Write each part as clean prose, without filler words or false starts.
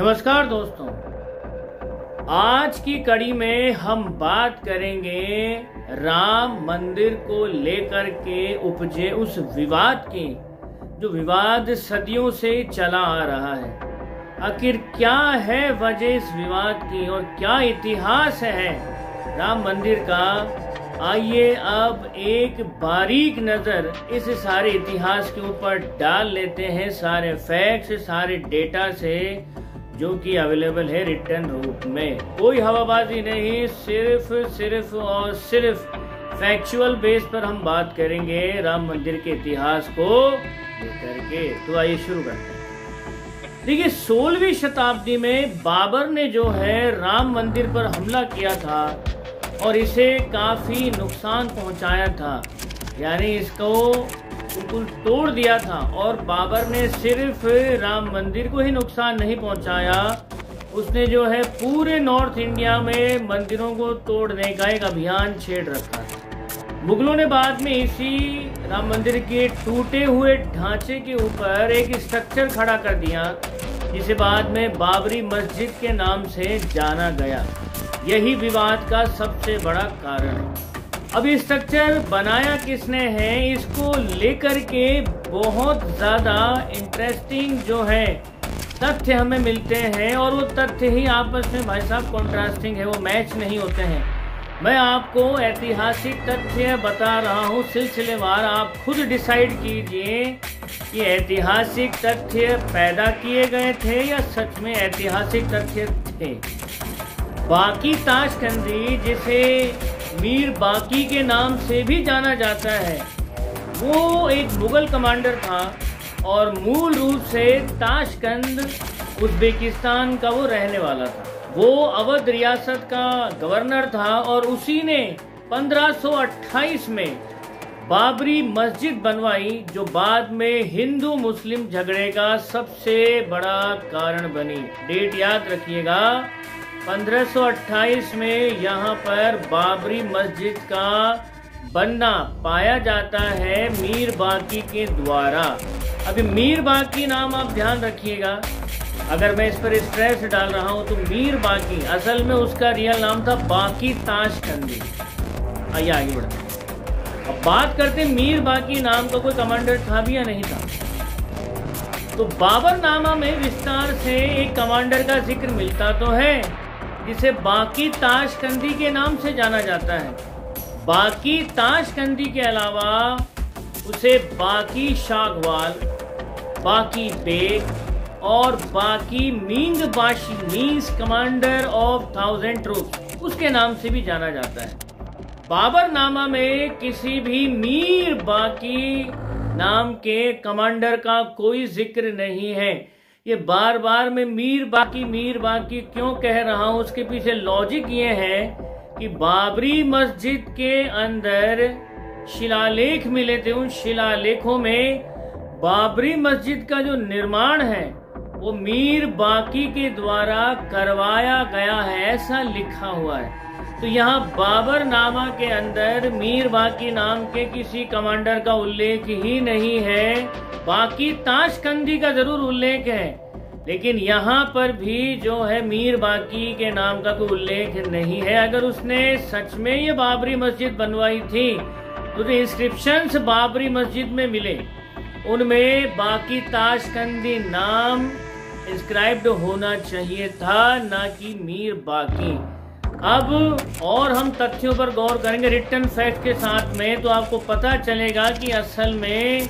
नमस्कार दोस्तों, आज की कड़ी में हम बात करेंगे राम मंदिर को लेकर के उपजे उस विवाद की, जो विवाद सदियों से चला आ रहा है। आखिर क्या है वजह इस विवाद की और क्या इतिहास है राम मंदिर का। आइए अब एक बारीक नजर इस सारे इतिहास के ऊपर डाल लेते हैं, सारे फैक्ट्स, सारे डेटा से, जो कि अवेलेबल है रिटर्न रूप में। कोई हवाबाजी नहीं, सिर्फ और सिर्फ फैक्चुअल बेस पर हम बात करेंगे राम मंदिर के इतिहास को लेकर के। तो आइए शुरू करते हैं। देखिए, 16वीं शताब्दी में बाबर ने जो है राम मंदिर पर हमला किया था और इसे काफी नुकसान पहुंचाया था, यानी इसको बिल्कुल तोड़ दिया था। और बाबर ने सिर्फ राम मंदिर को ही नुकसान नहीं पहुंचाया, उसने जो है पूरे नॉर्थ इंडिया में मंदिरों को तोड़ने का एक अभियान छेड़ रखा था। मुगलों ने बाद में इसी राम मंदिर के टूटे हुए ढांचे के ऊपर एक स्ट्रक्चर खड़ा कर दिया, जिसे बाद में बाबरी मस्जिद के नाम से जाना गया। यही विवाद का सबसे बड़ा कारण है। अब ये स्ट्रक्चर बनाया किसने है, इसको लेकर के बहुत ज़्यादा इंटरेस्टिंग जो है तथ्य हमें मिलते हैं, और वो तथ्य ही आपस में भाई साहब कॉन्ट्रास्टिंग है, वो मैच नहीं होते हैं। मैं आपको ऐतिहासिक तथ्य बता रहा हूँ सिलसिलेवार, आप खुद डिसाइड कीजिए कि ऐतिहासिक तथ्य पैदा किए गए थे या सच में ऐतिहासिक तथ्य थे। बाकी ताशकंदी, जिसे मीर बाकी के नाम से भी जाना जाता है, वो एक मुगल कमांडर था और मूल रूप से ताशकंद उज़्बेकिस्तान का वो रहने वाला था। वो अवध रियासत का गवर्नर था और उसी ने 1528 में बाबरी मस्जिद बनवाई, जो बाद में हिंदू मुस्लिम झगड़े का सबसे बड़ा कारण बनी। डेट याद रखिएगा, 1528 में यहाँ पर बाबरी मस्जिद का बनना पाया जाता है मीर बाकी के द्वारा। अभी मीर बाकी नाम आप ध्यान रखिएगा, अगर मैं इस पर स्ट्रेस डाल रहा हूँ तो मीर बाकी, असल में उसका रियल नाम था बाकी ताशकंदी। आइए आगे बढ़ते हैं। अब बात करते हैं मीर बाकी नाम का कोई कमांडर था भी या नहीं था। तो बाबरनामा में विस्तार से एक कमांडर का जिक्र मिलता तो है, जिसे बाकी ताशकंदी के नाम से जाना जाता है। बाकी ताशकंदी के अलावा उसे बाकी शागवाल, बाकी बेग और बाकी मींग बाशी मीन्स कमांडर ऑफ 1000 ट्रूप्स, उसके नाम से भी जाना जाता है। बाबरनामा में किसी भी मीर बाकी नाम के कमांडर का कोई जिक्र नहीं है। ये बार बार मैं मीर बाकी क्यों कह रहा हूं, उसके पीछे लॉजिक ये है कि बाबरी मस्जिद के अंदर शिलालेख मिले थे। उन शिलालेखों में बाबरी मस्जिद का जो निर्माण है वो मीर बाकी के द्वारा करवाया गया है, ऐसा लिखा हुआ है। तो यहाँ बाबरनामा के अंदर मीर बाकी नाम के किसी कमांडर का उल्लेख ही नहीं है। बाकी ताशकंदी का जरूर उल्लेख है, लेकिन यहाँ पर भी जो है मीर बाकी के नाम का कोई उल्लेख नहीं है। अगर उसने सच में ये बाबरी मस्जिद बनवाई थी तो जो इंस्क्रिप्शंस बाबरी मस्जिद में मिले उनमें बाकी ताशकंदी नाम इंस्क्राइब्ड होना चाहिए था, ना कि मीर बाकी। अब और हम तथ्यों पर गौर करेंगे रिटर्न फैक्ट के साथ में, तो आपको पता चलेगा कि असल में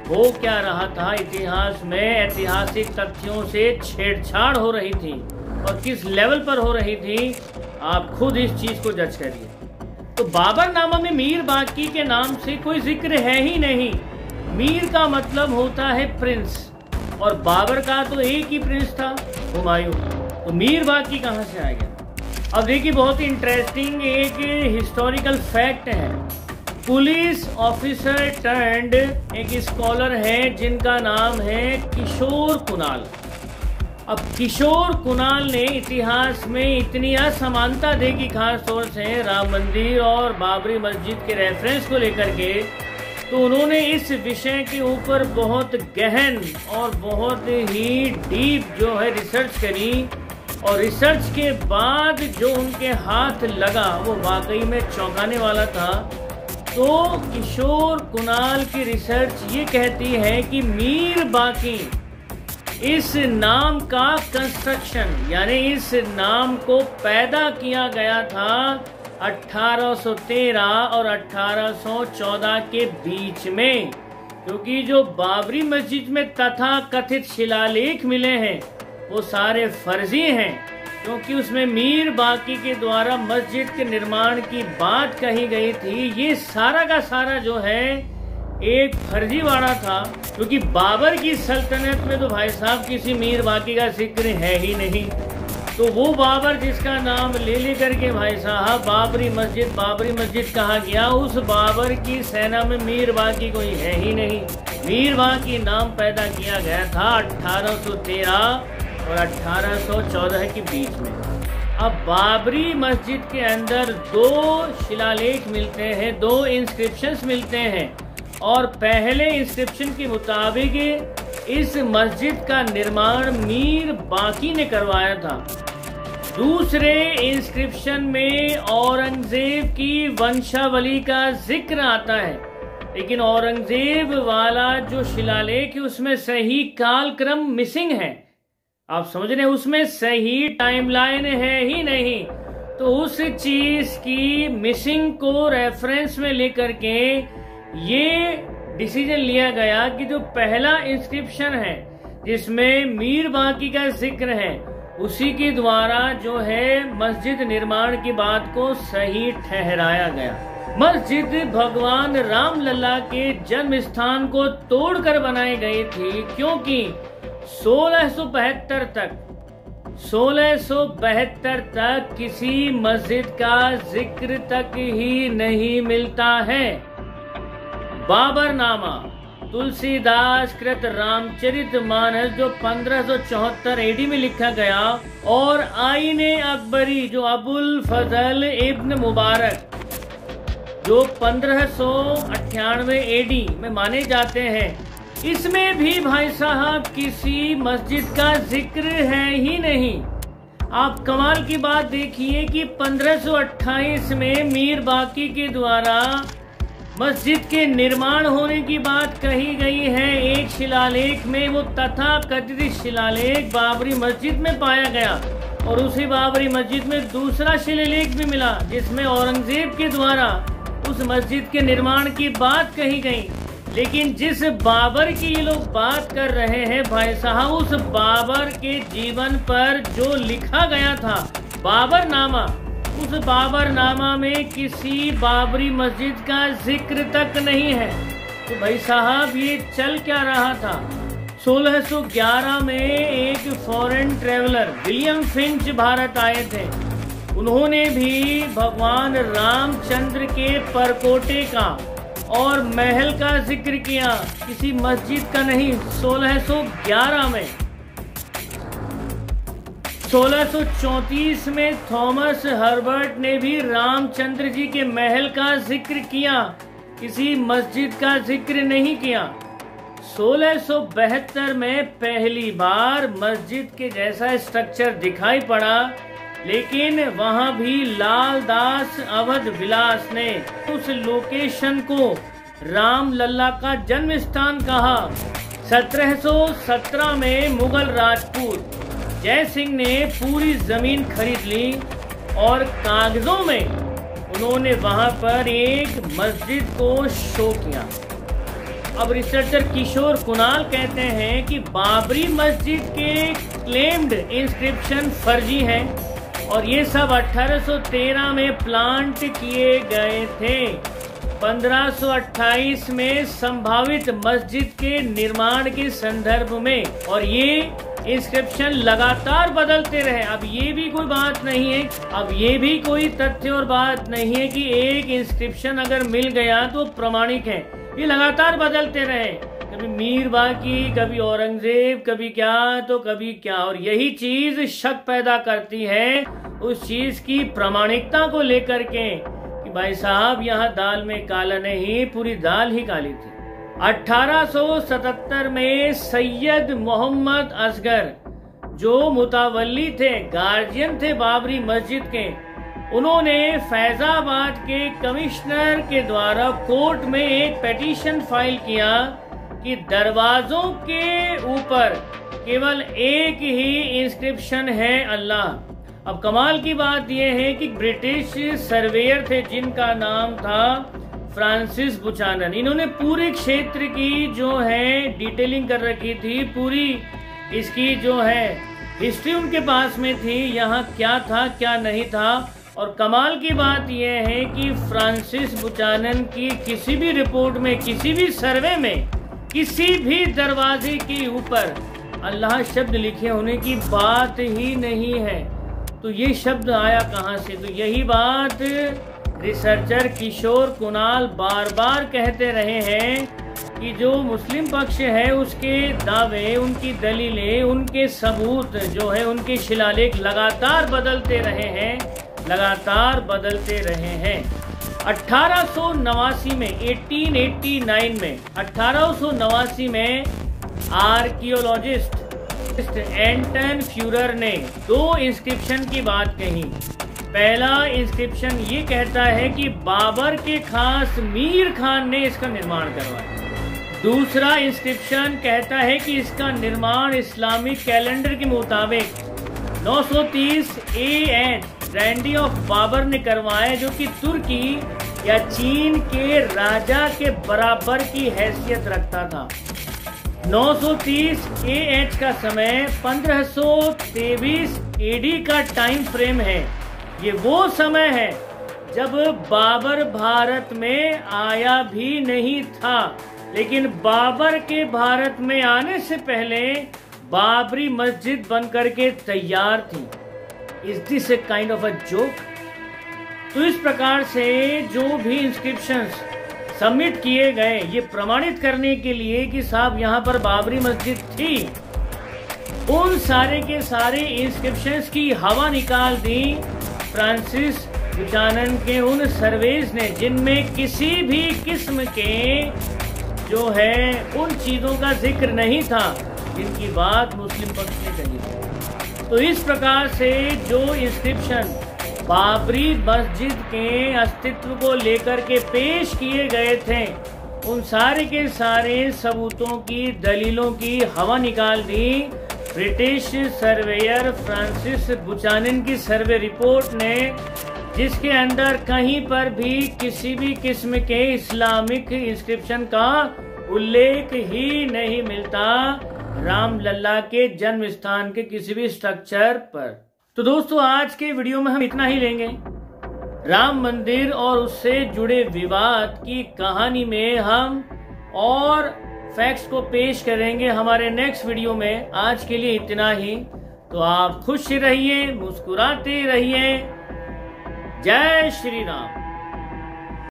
वो क्या रहा था। इतिहास में ऐतिहासिक तथ्यों से छेड़छाड़ हो रही थी और किस लेवल पर हो रही थी, आप खुद इस चीज को जज करिए। तो बाबरनामा में मीर बाकी के नाम से कोई जिक्र है ही नहीं। मीर का मतलब होता है प्रिंस, और बाबर का तो एक ही प्रिंस था, हुमायूं। तो मीर बाकी कहाँ से आ गया। अब देखिए, बहुत ही इंटरेस्टिंग एक हिस्टोरिकल फैक्ट है। पुलिस ऑफिसर टर्न्ड एक स्कॉलर है जिनका नाम है किशोर कुणाल। अब किशोर कुणाल ने इतिहास में इतनी असमानता देखी, खास तौर से राम मंदिर और बाबरी मस्जिद के रेफरेंस को लेकर के, तो तो उन्होंने इस विषय के ऊपर बहुत गहन और बहुत ही डीप जो है रिसर्च करी, और रिसर्च के बाद जो उनके हाथ लगा वो वाकई में चौंकाने वाला था। तो किशोर कुणाल की रिसर्च ये कहती है कि मीर बाकी इस नाम का कंस्ट्रक्शन, यानी इस नाम को पैदा किया गया था 1813 और 1814 के बीच में, क्योंकि जो बाबरी मस्जिद में तथा कथित शिलालेख मिले हैं वो सारे फर्जी हैं, क्योंकि उसमें मीर बाकी के द्वारा मस्जिद के निर्माण की बात कही गई थी। ये सारा का सारा जो है एक फर्जीवाड़ा था, क्योंकि बाबर की सल्तनत में तो भाई साहब किसी मीर बाकी का जिक्र है ही नहीं। तो वो बाबर जिसका नाम ले लेकर के भाई साहब बाबरी मस्जिद कहा गया, उस बाबर की सेना में मीर बाकी कोई है ही नहीं। मीर बाकी नाम पैदा किया गया था 1813 और 1814 के बीच में। अब बाबरी मस्जिद के अंदर 2 शिलालेख मिलते हैं, 2 इंस्क्रिप्शंस मिलते हैं, और पहले इंस्क्रिप्शन के मुताबिक इस मस्जिद का निर्माण मीर बाकी ने करवाया था। दूसरे इंस्क्रिप्शन में औरंगजेब की वंशावली का जिक्र आता है, लेकिन औरंगजेब वाला जो शिलालेख है उसमें सही कालक्रम मिसिंग है। आप समझ रहे हैं, उसमें सही टाइमलाइन है ही नहीं। तो उस चीज की मिसिंग को रेफरेंस में लेकर के ये डिसीजन लिया गया कि जो पहला इंस्क्रिप्शन है जिसमें मीर बाकी का जिक्र है, उसी के द्वारा जो है मस्जिद निर्माण की बात को सही ठहराया गया। मस्जिद भगवान राम लल्ला के जन्म स्थान को तोड़कर बनाई गई थी, क्योंकि 1672 तक किसी मस्जिद का जिक्र तक ही नहीं मिलता है। बाबरनामा, तुलसीदास कृत रामचरित मानस जो 1574 एडी में लिखा गया, और आईने अकबरी जो अबुल फजल इब्न मुबारक जो 1598 एडी में माने जाते हैं, इसमें भी भाई साहब किसी मस्जिद का जिक्र है ही नहीं। आप कमाल की बात देखिए कि 1528 में मीर बाकी के द्वारा मस्जिद के निर्माण होने की बात कही गई है एक शिलालेख में, वो तथा कथित शिलालेख बाबरी मस्जिद में पाया गया, और उसी बाबरी मस्जिद में दूसरा शिलालेख भी मिला जिसमें औरंगजेब के द्वारा उस मस्जिद के निर्माण की बात कही गई। लेकिन जिस बाबर की ये लोग बात कर रहे हैं भाई साहब, उस बाबर के जीवन पर जो लिखा गया था बाबरनामा, उस बाबरनामा में किसी बाबरी मस्जिद का जिक्र तक नहीं है। तो भाई साहब ये चल क्या रहा था? 1611 में एक foreign traveller William Finch Bharat आए थे। उन्होंने भी भगवान रामचंद्र के परकोटे का और महल का जिक्र किया, किसी मस्जिद का नहीं। 1611 में 1634 में थॉमस हर्बर्ट ने भी रामचंद्र जी के महल का जिक्र किया, किसी मस्जिद का जिक्र नहीं किया। 1672 में पहली बार मस्जिद के जैसा स्ट्रक्चर दिखाई पड़ा, लेकिन वहां भी लाल दास अवध विलास ने उस लोकेशन को राम लल्ला का जन्म स्थान कहा। 1717 में मुगल राजपूत जय सिंह ने पूरी जमीन खरीद ली और कागजों में उन्होंने वहां पर एक मस्जिद को शो किया। अब रिसर्चर किशोर कुणाल कहते हैं कि बाबरी मस्जिद के क्लेम्ड इंस्क्रिप्शन फर्जी हैं और ये सब 1813 में प्लांट किए गए थे। 1528 में संभावित मस्जिद के निर्माण के संदर्भ में, और ये इंस्क्रिप्शन लगातार बदलते रहे। अब ये भी कोई बात नहीं है, अब ये भी कोई तथ्य और बात नहीं है कि एक इंस्क्रिप्शन अगर मिल गया तो प्रमाणिक है। ये लगातार बदलते रहे, कभी मीर बाकी, कभी औरंगजेब, कभी क्या तो कभी क्या, और यही चीज शक पैदा करती है उस चीज की प्रामाणिकता को लेकर के कि भाई साहब यहाँ दाल में काला नहीं, पूरी दाल ही काली थी। 1877 में सैयद मोहम्मद असगर जो मुतावल्ली थे, गार्जियन थे बाबरी मस्जिद के, उन्होंने फैजाबाद के कमिश्नर के द्वारा कोर्ट में एक पिटीशन फाइल किया कि दरवाजों के ऊपर केवल एक ही इंस्क्रिप्शन है, अल्लाह। अब कमाल की बात यह है कि ब्रिटिश सर्वेयर थे जिनका नाम था फ्रांसिस बुचानन। इन्होंने पूरे क्षेत्र की जो है डिटेलिंग कर रखी थी, पूरी इसकी जो है हिस्ट्री उनके पास में थी, यहाँ क्या था क्या नहीं था। और कमाल की बात यह है कि फ्रांसिस बुचानन की किसी भी रिपोर्ट में, किसी भी सर्वे में, किसी भी दरवाजे के ऊपर अल्लाह शब्द लिखे होने की बात ही नहीं है। तो ये शब्द आया कहाँ से? तो यही बात रिसर्चर किशोर कुणाल बार बार कहते रहे हैं कि जो मुस्लिम पक्ष है उसके दावे, उनकी दलीलें, उनके सबूत जो है, उनके शिलालेख लगातार बदलते रहे हैं, लगातार बदलते रहे हैं। 1889 में 1889 में आर्कियोलॉजिस्ट एंटन फ्यूरर ने दो इंस्क्रिप्शन की बात कही। पहला इंस्क्रिप्शन ये कहता है कि बाबर के खास मीर खान ने इसका निर्माण करवाया। दूसरा इंस्क्रिप्शन कहता है कि इसका निर्माण इस्लामिक कैलेंडर के मुताबिक 930 AH रैंडी ऑफ बाबर ने करवाया, जो कि तुर्की या चीन के राजा के बराबर की हैसियत रखता था। 930 AH का समय 1523 AD का टाइम फ्रेम है। ये वो समय है जब बाबर भारत में आया भी नहीं था, लेकिन बाबर के भारत में आने से पहले बाबरी मस्जिद बनकर के तैयार थी। Is this a kind of a joke? तो इस प्रकार से जो भी इंस्क्रिप्शंस सबमिट किए गए, ये प्रमाणित करने के लिए कि साहब यहाँ पर बाबरी मस्जिद थी, उन सारे के सारे इंस्क्रिप्शंस की हवा निकाल दी फ्रांसिस बुचानन के उन सर्वेज ने, जिनमें किसी भी किस्म के जो है उन चीजों का जिक्र नहीं था जिनकी बात मुस्लिम पक्ष ने कही थी। तो इस प्रकार से जो इंस्क्रिप्शन बाबरी मस्जिद के अस्तित्व को लेकर के पेश किए गए थे, उन सारे के सारे सबूतों की, दलीलों की हवा निकाल दी ब्रिटिश सर्वेयर फ्रांसिस बुचानन की सर्वे रिपोर्ट ने, जिसके अंदर कहीं पर भी किसी भी किस्म के इस्लामिक इंस्क्रिप्शन का उल्लेख ही नहीं मिलता राम लल्ला के जन्म स्थान के किसी भी स्ट्रक्चर पर। तो दोस्तों, आज के वीडियो में हम इतना ही लेंगे। राम मंदिर और उससे जुड़े विवाद की कहानी में हम और फैक्ट्स को पेश करेंगे हमारे नेक्स्ट वीडियो में। आज के लिए इतना ही। तो आप खुश रहिए, मुस्कुराते रहिए। जय श्री राम।